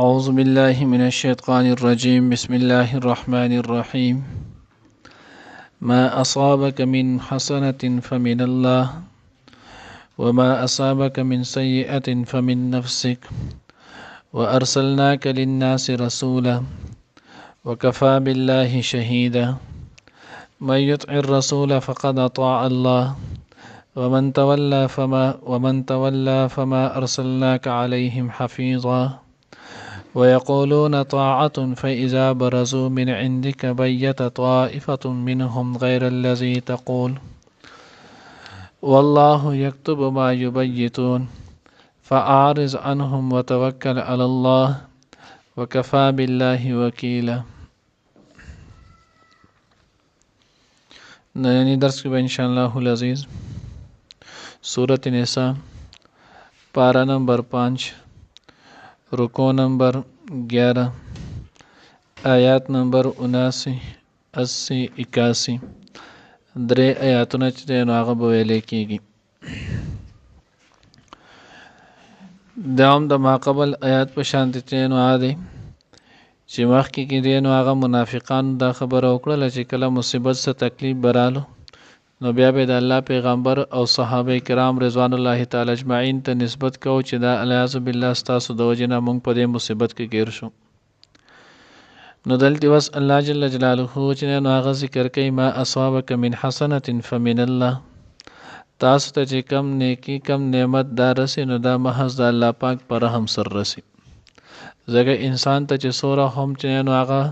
أعوذ بالله من الشيطان الرجيم بسم الله الرحمن الرحيم ما أصابك من حسنة فمن الله وما أصابك من سيئة فمن نفسك وأرسلناك للناس رسولا وكفى بالله شهيدا من يطع الرسول فقد أطاع الله ومن تولى فما أرسلناك عليهم حفيظا ويقولون طاعة فإذا برزوا من عندك بيت طائفة منهم غير الذي تقول والله يكتب ما يبيتون فأعرض عنهم وتوكل على الله وكفى بالله وكيلا. نننی درس کې به انشاءالله العزیز سورة نساء پارا نمبر 5 رکو نمبر 11 آیات نمبر 79 80 81 درې آیاتونه چې نو هغه به ویلې کېږي. دا هم د ماقبل آیات په شانتي چې نو دی چې مخکې کې دی نو هغه منافقانو دا خبره وکړله چې کله مصیبت څه تکلیف برالو نو بیا به د الله پیغمبر او صحابه کرام رضوان الله تعالی اجمعین ته نسبت کو چې دا الیاذ بالله ستاسو د وجې نه موږ په دې مصیبت کې ګیر شو. نو دلته وس الله جل جلاله چې نو هغه ذکر کوي ما اصابک من حسنه فمن الله، تاسو ته چې کم نیکی کم نعمت دار رسي نو دا محض د الله پاک پر رحم سر رسي. ځکه انسان ته چې سوره هم چې نو هغه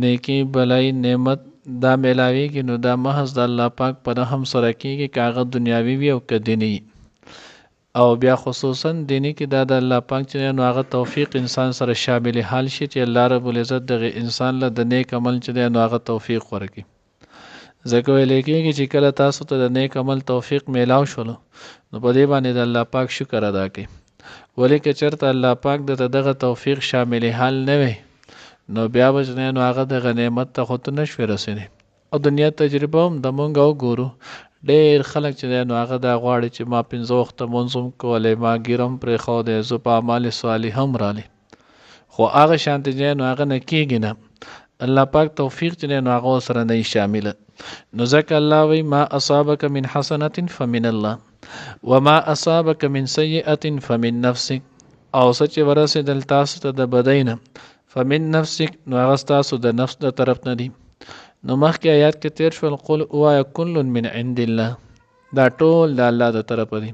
نیکی بلای نعمت دا ملاویږي نو دا محض د الله پاک په رحم سره کېږي، که هغه دنیاوي وي او که دیني. او بیا خصوصا دیني کې دا د الله پاک چې نو هغه توفیق انسان سره شامل حال شي چې الله رب العزت دغه انسان له د نیک عمل چې نو هغه توفیق ورکړي. ځکه ویل کېږي چې کله تاسو ته د نیک عمل توفیق میلاو شولو نو په دې باندې د الله پاک شکر ادا کړئ. ولې که چېرته الله پاک د دغه توفیق شامل حال نه وي نو بیا به نو هغه د غنیمت ته خو ته نشوې رسېدی. او دنیا تجربه هم د مونږ وګورو، ډېر خلک چې نو هغه دا غواړي چې ما 5 وخته مونځ هم کولی، ما ګیرم پرېښودی، زه په اعمال صالح هم رالی، خو هغه شانتې چې نو هغه نه کېږي نه. الله پاک توفیق چې نو هغه سره نه شامله. نو ځکه الله وی ما اصابک من حسنة فمن الله وما اصابک من سیئة فمن نفسک، او څه چې ورسېدل تاسو ته د بدۍ نه فمن نفسک نو هغه ستاسو د نفس د طرف نه دي. نو مخکې آیات کې تیر شول قل ووایه کل من عند الله، دا ټول د الله د طرفه دي،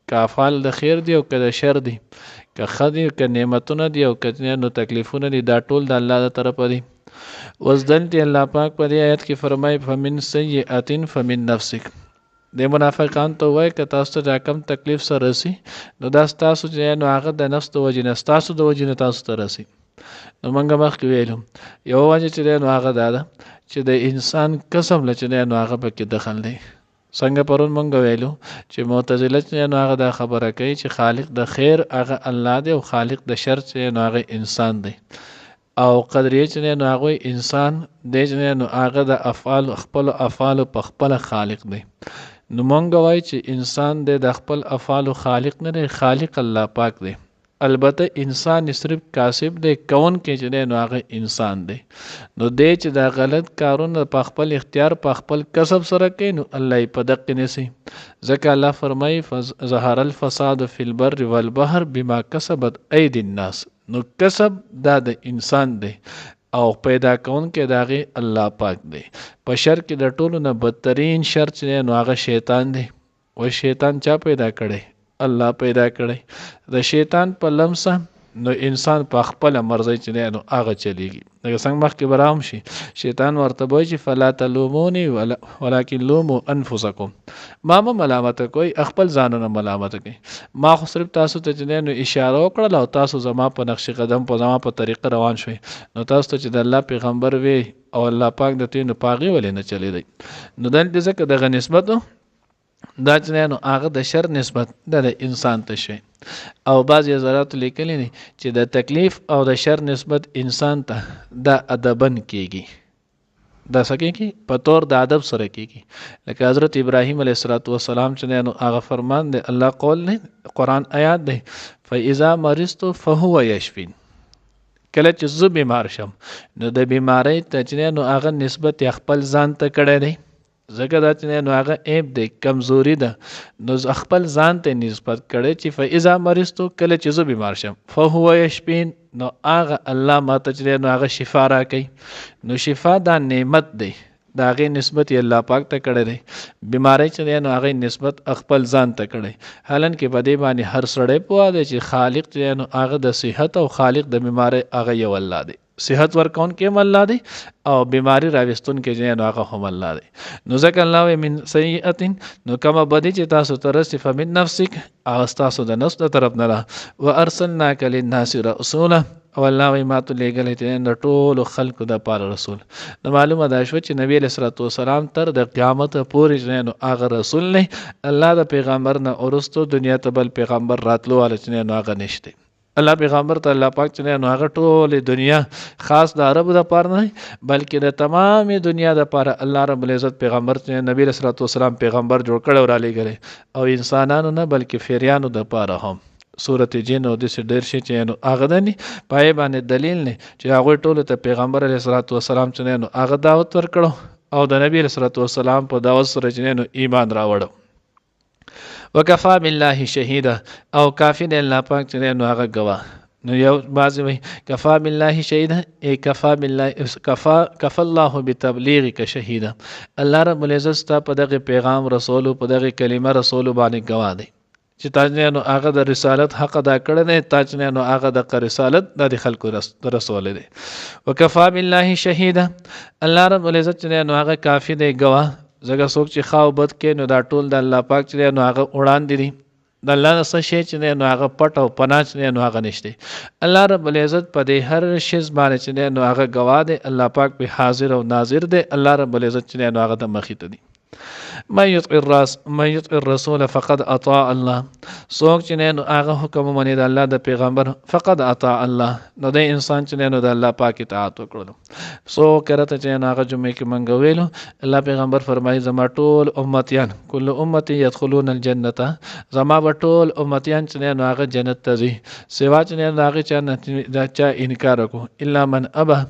که افعال د خیر دي او که د شر دي، که ښه دي که نعمتونه دي او که نو تکلیفونه دي، دا ټول د الله د طرفه دي. اوس دلته الله پاک په دې آیت کې فرمایي فمن سیئات فمن نفسک. د منافقان ته وایي که تاسو ته دا کم تکلیف سره رسي نو دا ستاسو چې نو هغه د نفس د وجې نه ستاسو د وجې نه تاسو ته رسي. نو موږ مخکې ویلو یو وجه چې نو هغه دا ده چې د انسان قسم له چې نو هغه پکې دخل دی. څنګه پرون موږ ویلو چې معتزله چې نو هغه دا خبره کوي چې خالق د خیر هغه الله دی او خالق د شر چې نو هغه انسان دی، او قدرې چې نو هغه انسان دی چې نو هغه د افعال خپل افعال په خپل خالق دی. نو مونږ وایي چې انسان دی د خپل افعال خالق نه دی، خالق الله پاک دی. البته انسان صرف کاسب دی، کون کې چې دی نو هغه انسان دی. نو دی چې دا غلط کارونه په خپل اختیار په خپل کسب سره کوي نو الله یې په دقې نیسي. ځکه الله فرمایي ظهر الفساد فی البر والبحر بما کسبت ایدی الناس. نو کسب دا د انسان دی او پیدا کون کې داغه الله پاک دی. په شر کې د ټولو نه بدترین شر چې نو هغه شیطان دی. و شیطان چا پیدا کړي؟ الله پیدا کړي. د شیطان په لمسه نو انسان په خپل مرزي چې نو هغه چلیږي. لکه څنګه مخکې برام شي شیطان ورته وایي چې فلا تلومونی ولکن لوموا انفسکم، ما ملامت کوي خپل ځانونه ملامت کوي، ما خو صرف تاسو ته چې نو اشاره وکړه او تاسو زما په نقش قدم په زما په طریقه روان شوي، نو تاسو ته چې د الله پیغمبر وي او الله پاک د تینو پاغي ولې نه چلی دی. نو دلته ځکه دغه نسبت دا چې نو هغه د شر نسبت د انسان ته شي. او بعض حضرات لیکلي دي چې د تکلیف او د شر نسبت انسان ته دا ادبن کېږي، دا سکیږي په تور د ادب سره کېږي. لکه حضرت ابراهیم علیه السلام چې نو هغه فرمان دی، الله قول نه قرآن آیات دی فاذا مرضت فهو یشفین. کله چې زه بیمار شم نو د بیماری ته چې نو هغه نسبت خپل ځان ته کړی دی، ځکه دا چې نو هغه عیب دی، کمزوري ده، نو خپل ځان ته نسبت کړی چې فاذا مرضتو، کله چې زه بیمار شم، فهو یشفین، نو هغه الله ماته چې نو هغه شفا راکوي. نو شفا دا نعمت دی، د هغې نسبت یې الله پاک ته کړی دی. بیماری چې دی نو هغې نسبت خپل ځان ته کړی، حالانکې په دې باندې هر سړی پوه دی چې خالق چې دی نو هغه د صحت او خالق د بیماری هغه یو الله دی. صحت ورکوونکی هم الله دی او بیماری راوستونکی چې دی نو هغه هم الله دی. نو ځکه الله وایي من سیئة، نو کومه بدي چې تاسو ته رسي فمن نفسک، هغه ستاسو د نفس د طرف نه ده. وارسلناک للناس رسولا، او الله وایي ما ته لېږلی دی د ټولو خلکو دپاره رسول. نو معلومه دا شوه چې نبي علیه صلات وسلام تر د قیامته پورې چې نو هغه رسول دی. الله د پیغمبر نه وروستو دنیا ته بل پیغمبر راتلو والا چې نو هغه نشته. الله پیغمبر ته الله پاک چې نو هغه ټولې دنیا خاص د عربو دپاره نه بلکې د تمامې دنیا دپاره الله رب العزت پیغمبر چې نبي علیه صلات وسلام پیغمبر جوړ کړی او رالیږلی، او انسانانو نه بلکې فیریانو دپاره هم. صورت جن او داسې ډېر شي چې نو هغه دی پای باندې دلیل نه چې هغوی ټولو ته پیغمبر علیه صلات وسلام چې نو هغه دعوت ورکړو او د نبي علیه صلات وسلام په دعوت سره چې نو ایمان راوړو. وکفا بالله شهیدا، او کافی دی الله پاک چې نو هغه ګواه. نو یو بعضې وایي کفا بالله شهیدا، ای کفا بالله کفا الله بتبلیغک شهیدا، الله رب العزت ستا په دغه پیغام رسولو په دغه کلمه رسولو باندې ګواه دی چې تا نو هغه د رسالت حق ادا کړی دی، تا چې نو هغه د رسالت د خلکو رسولی دی. وکفا بالله شهیدا، الله رب العزت چې نو هغه کافی دی ګواه. ځکه څوک چې ښه او بد کوي نو دا ټول د الله پاک چې نو هغه وړاندې دي، د الله نه څه شی چې نو هغه پټ او پناه چې نو هغه نشته. الله رب العزت په دې هر شیز باندې چې نو هغه ګواه دی، الله پاک به حاضر او ناظر دی. الله رب العزت چې نو هغه د مخې ته دی. من یطع الرسول فقد اطاع الله، څوک چې نو هغه حکم ومني د الله د پیغمبر فقد اطاع الله، نو د انسان چې نو د الله پاک اطاعت وکړلو. څوک راته چې نو هغه جمعې کې مونږ ویلو الله پیغمبر فرمایي زما ټول امتیان کل امتی یدخلون الجنه، زما به ټول امتیان چې نو هغه جنت ته ځي سوا چې نو هغه چا انکار وکړو الا من ابه.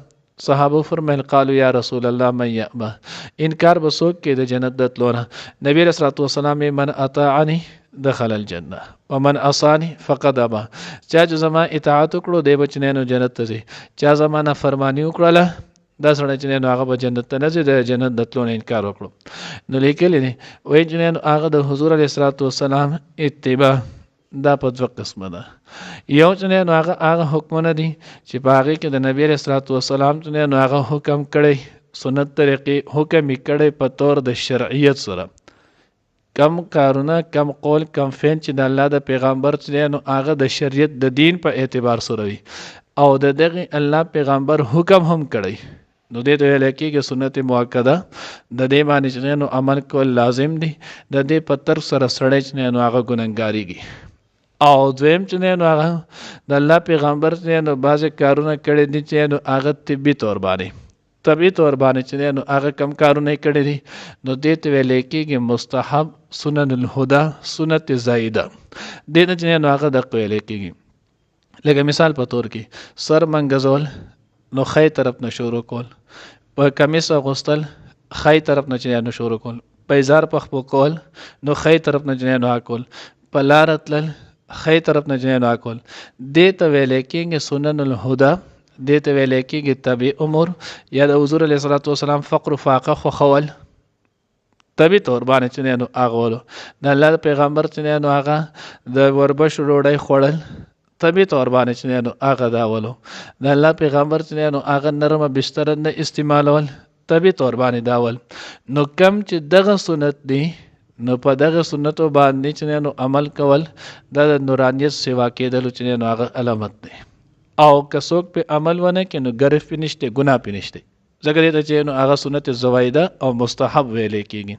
صحابه فرمایل قالو یا رسول الله من یأبه، انکار به څوک کې د جنت د تلو نه. نبی علیه الصلوة والسلام من اطاعنی دخل الجنه ومن عصانی فقد ابه، چا چې زما اطاعت وکړو دی به چې نو جنت ته ځي، چا زما نافرماني وکړله دا سړی چې نو هغه به جنت ته نه ځي، د جنت د تلو نه انکار وکړو. نو لیکلی دی وایي چې نو هغه د حضور علیه الصلوة والسلام اتباع دا په دوه قسمه ده. یو چې نو هغه حکمونه دي چې په هغې کې د نبي علیه الصلوة والسلام چې نو هغه حکم کړی سنت طریقې حکم یې کړی په طور د شرعیت سره، کم کارونه کم قول کم فعل چې د الله د پیغمبر چې نو هغه د شریعت د دین په اعتبار سره وي او د دغه الله پیغمبر حکم هم کړی، نو دې ته ویل کېږي سنت مؤکده. د دې باندې چې نو عمل کول لازم دي، د دې په ترک سره سړی چې نو هغه ګنهګارېږي. او دویم چې نو هغه د الله پیغمبر چې نو بعضې کارونه کړي دي چې نو هغه طبي طور باندې چې نو هغه کم کارونه یې کړي دي، نو دې ته ویلی کېږي مستحب سنن الهدى سنت زائده. دې ته چې نو هغه دقه ویلی کېږي. لکه مثال په طور کې سر منګزول نو خی طرف نه شروع کول، په کمیس اغوستل خی طرف نه چې نو شروع کول، پیزار پخپو کول نو خی طرف نه چې نو کول، په لاره تلل خی طرف نه چې نو کول. دې ته ویلی کېږي سنن الهدى، دې ته ویلی کېږي طبي امور، یا د حضور علیه صلات وسلام فقر فاقه خوښول طبي طور باندې چې نو هغه ولو. د الله پیغمبر چې نو هغه د وربشو ډوډۍ خوړل طبي طور باندې چې نو هغه دا ولو. د الله پیغمبر چې نو هغه نرمه بستر نه استعمالول طبي طور باندې دا ول. نو کم چې دغه سنت دی نو په دغه سنتو باندې چې نو عمل کول دا د نورانیت سیوا کېدلو چې نو هغه علامت دی. او که څوک په عمل ونه کې نو ګرف پې نشته ګناه پې نشته، ځکه دې ته چې نو هغه سنت زوایده او مستحب ویلی کېږي.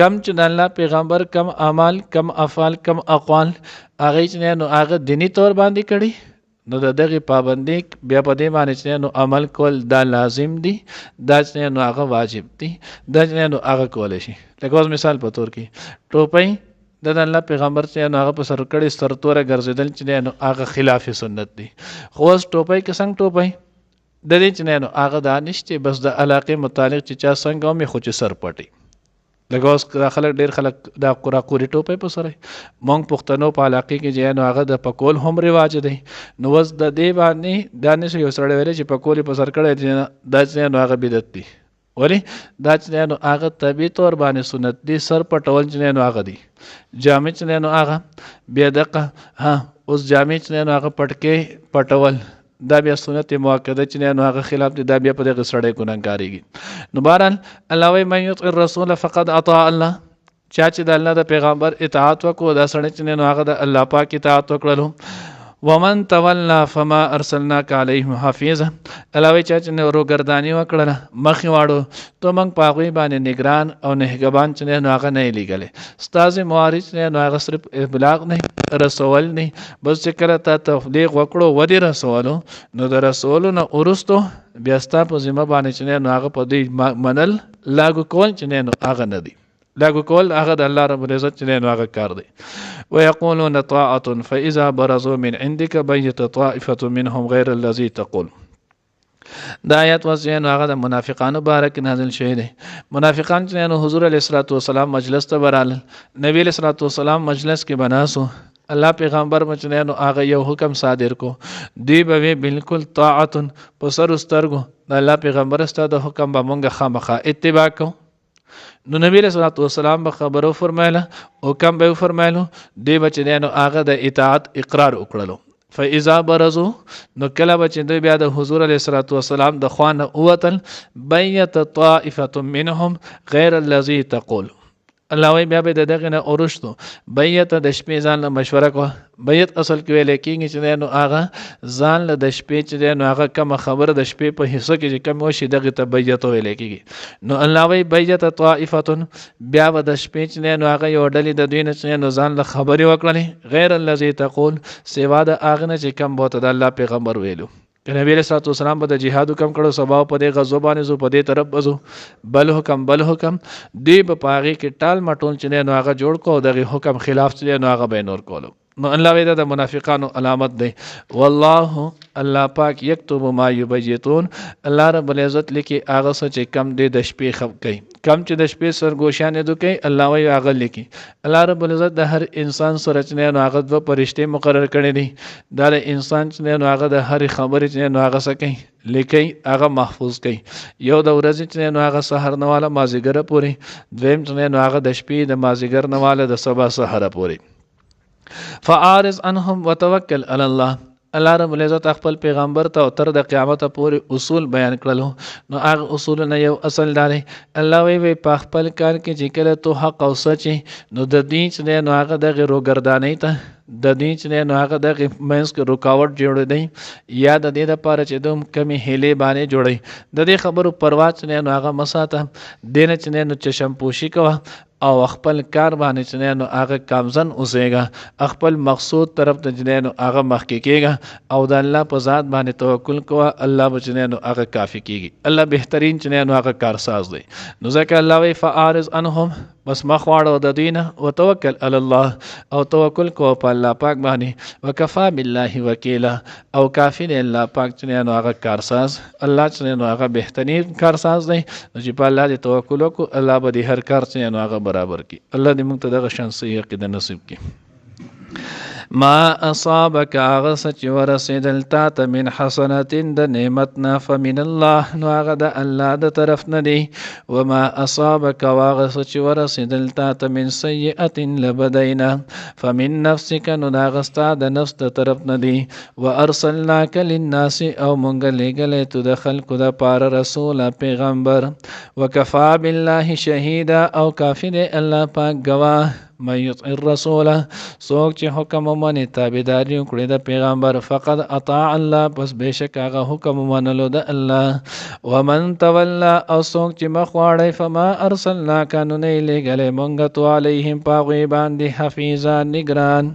کم چې د الله پیغمبر کم اعمال کم افعال کم اقوال هغې چې نو هغه دیني طور باندې کړي نو د دغې پابندي بیا په دې باندې چې نو عمل کول دا لازم دي، دا چې نو هغه واجب دي، دا چې نو هغه کولی شي. لکه اوس مثال په طور کې ټوپۍ د الله پیغمبر چې نو هغه په سر کړي سرتوره ګرځیدل چې نو هغه خلاف سنت دی. خو اوس ټوپۍ که څنګه ټوپۍ د دې چې نو هغه دا نشته بس د علاقې متعلق چې چا څنګه مې خو چې سر پټي لکه اوس خلک ډېر خلک دا قوري ټوپۍ په سره مونږ پښتنو په علاقې کې چې نو هغه د پکول هم رواج دی. نو اوس د دې باندې دا نشي یو سړی ویلی چې پکول په سر کړی دا چې نو هغه بدعت دی. ولی دا چې نو هغه طبیعي طور باندې سنت دی سر پټول چې نو هغه دی. جامې چې نو هغه بیا دقه اوس جامې چې نو هغه پټکې پټول دا بیا سنت مؤکده چې نو هغه خلاف دی. دا بیا په دغه سړی ګناهګاریږي. نو بهرحال الله وایي من یطع الرسول فقد اطاع الله. چا چې د الله د پیغمبر اطاعت وکړو دا سړی چې نو هغه د الله پاک اطاعت وکړلو. ومن تولى فما ارسلناك عليهم حفيظا. الله وی چې نو روګردانی وکړه مخ واړو ته موږ په هغوی باندې نگران او نهګبان چې نو هغه نه لیږلی. استاذ معارض نو هغه صرف ابلاغ نه رسول نه بس چې کله ته تبلیغ وکړو ودې رسولو نو د رسولو نه وروستو بیا ستا په ذمه باندې چې نو هغه په دې منل لاګو کول چې نو هغه نه دی لاګو کول هغه د الله رب العزت چې نو هغه کار دی. ويقولون طاعة فإذا برزوا من عندك بيت طائفة منهم غير الذي تقول. دا آیات واسه نو هغه د منافقانو باره کې نازل شوی دی. منافقان چې نو حضور علیه الصلاۃ والسلام مجلس ته برال نبی علیه الصلاۃ والسلام مجلس کې بناسو الله پیغمبر مچنه نو هغه یو حکم صادر کو دی به بالکل طاعت په سر سترګو د الله پیغمبر ستاسو د حکم به مونږه خامخا اتباع کو. نو نبی رسول الله والسلام به خبرو فرمایله او کم به فرمایلو دی بچی نو هغه د اطاعت اقرار وکړلو. فاذا برزو نو کله بچی دوی بیا د حضور علیه الصلاۃ والسلام د خوانه اوتل بیت طائفه منهم غیر الذي تقول. الله وی بیا به دغه نه اورشتو بیت د شپې ځان له مشوره کو. بیت اصل کې ویل کېږي چې نو هغه ځان له د شپې چې نو هغه کوم خبره د شپې په حصہ کې چې کوم وشي دغه ته بیت ویل کېږي. نو الله وی بیت طائفه بیا د شپې چې نو هغه یو ډلې د دوی نه چې نو ځان له خبرې وکړلې غیر الذي تقول سوا د هغه نه چې کوم بوته د الله پیغمبر ویلو. نبی علیہ الصلوۃ والسلام په جهاد حکم کړو سبا په دې غزو باندې زو په دې طرف بزو بل حکم دی په پاغي کې ټال مټون چې نو هغه جوړ کو دغه حکم خلاف چې نو هغه به نور کولو. نو الله وی د منافقانو علامت دی. والله الله پاک یكتب ما یبیتون. الله رب العزت لیکي هغه چې کم دی د شپې خف کوي کم چې د شپې سرګوشانې دو کوي الله وی هغه لیکي. الله رب العزت د هر انسان سره چې نو هغه دوه فرشتي مقرر کړي دي دا د انسان چې نو هغه د هر خبرې چې نو هغه سکی لیکي هغه محفوظ کوي. یو د ورځې چې نو هغه سحر نواله مازیګر پوري دویم چې نو هغه د شپې د مازیګر نواله د صبح سحر پوري. فاعرض عنهم وتوکل علی الله. الله رب العزت خپل پیغمبر ته تر د قیامت پورې اصول بیان کړلو. نو هغه اصول نه یو اصل داري الله وی په خپل کار کې چې کله تو حق او سچ نو د دې چې نو هغه د غیروګردانۍ ته د دې چې نو هغه د مینس کې رکاوټ جوړ دی یا د دې لپاره چې دوم کمی هلې باندې جوړي د دې خبرو پروا چې نو هغه مساته دینه چې نو چشم پوشي کوه او خپل کار باندې چې نو هغه کامزن اوسېږه خپل مقصود طرف ته چې نو هغه مخکې کېږه او د الله په ذات باندې توکل کوه الله به چې نو هغه کافي کېږي. الله بهترین چې نو هغه کارساز دی. نو ځکه الله وی فاعرض عنهم بس مخ واړو د دینه وتوکل علی الله او توکل کو په الله پاک باندې وکفا بالله وکیلا او کافی دی الله پاک چې نو هغه کارساز الله چې نو هغه بهترین کارساز دی. چې په الله دې توکل وکړو الله به دې هر کار چې نو هغه برابر کی. الله دې موږ ته دغه شان صحیح عقیده نصیب کړي. ما اصابك اغس چې ورسېدل تا ته من حسنات د نعمتنا فمن الله نو هغه د الله د طرف نه دی. وما اصابك واغس چې ورسېدل تا ته من سیئه لبدینا فمن نفسك نو دا غستا د نفس د طرف نه دی. وارسلناك للناس او مونږ لېږلې تو د خلکو د پاره رسول پیغمبر. وکفا بالله شهیدا او کافی دی الله پاک گواه. من یطع الرسول څوک چې حکم ومني تابعداري وکړي د پیغمبر فقد اطاع الله پس بېشک هغه حکم ومنلو د الله. ومن تولى او څوک چې مخ واړی فما ارسلناک نو نه لېږلی مونږ تو علیهم په هغوی باندې حفیظا نګران.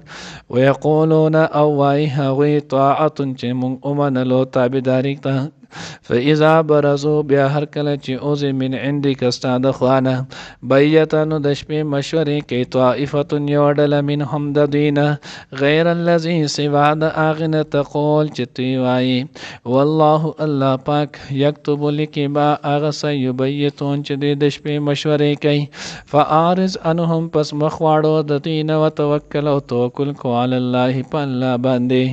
ویقولون او وایي هغوی طاعت چې مونږ ومنلو تابعداري ته فاذا برزو بیا هر کله چې اوزه من عندك استاد خوانه بیتن د شپې مشورې کوي طائفه یو ډله منهم د دینه غیر الذي سوا د اغنه تقول چې تی وایي والله الله پاک یكتب لکی با اغه سيبیتون چې د شپې مشورې کوي فاعرض عنهم پس مخواړو د دین او توکل او توکل کو علی الله په الله باندې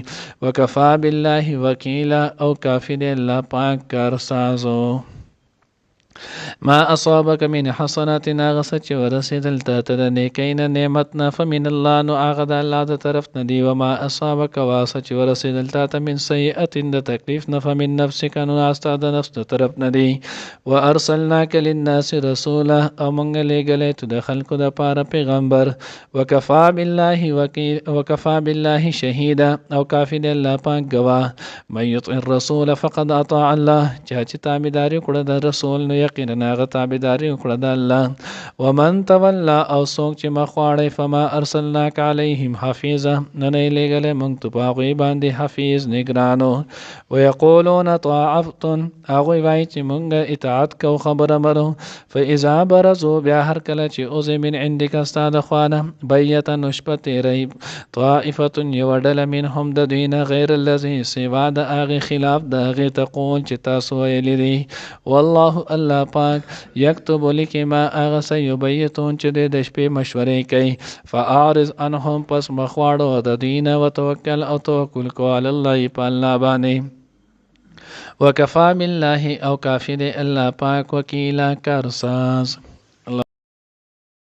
وکفا بالله وکیلا او کافی دی الله پاک کارسازو ما اصابك من حسنات ناغس چې ورسېدل ته د نیکین نعمت نه فمن الله نو هغه د الله د طرف نه دی وما اصابك واسه چې ورسېدل ته من سیئه د تکلیف نه فمن نفسك نو استا د نفس د طرف نه دی وارسلناك للناس رسولا او مونږ لېږلې ته د خلکو د پاره پیغمبر وکفا بالله وکیل وکفا بالله شهیدا او کافی دی الله پاک گواه من يطع الرسول فقد اطاع الله چې تابعداري کړه د رسول نو یقینا هغه تابعداري وکړه د الله ومن تولى او څوک چې مخواړي فما ارسلناک علیهم حفیظا نه لېږلې موږ ته په هغوی باندې حفیظ نگرانو ويقولون طاعت هغوی وایي چې موږ اطاعت کو خبره مرو فاذا برزوا بیا هر کله چې اوزه من عندك استاد خوانه بیت نشپه تیری طائفه یو ډله منهم د دوی نه غیر الذي سوا د هغې خلاف د هغې تقول چې تاسو ویلي دي والله الله پاک یكتب لکی ما اغه سيبیتون چې د شپې مشورې کوي فاعرض عنهم پس مخواړو د دین او توکل او توکل کو علی الله په الله باندې وکفا بالله او کافی دی الله پاک وکیلا کارساز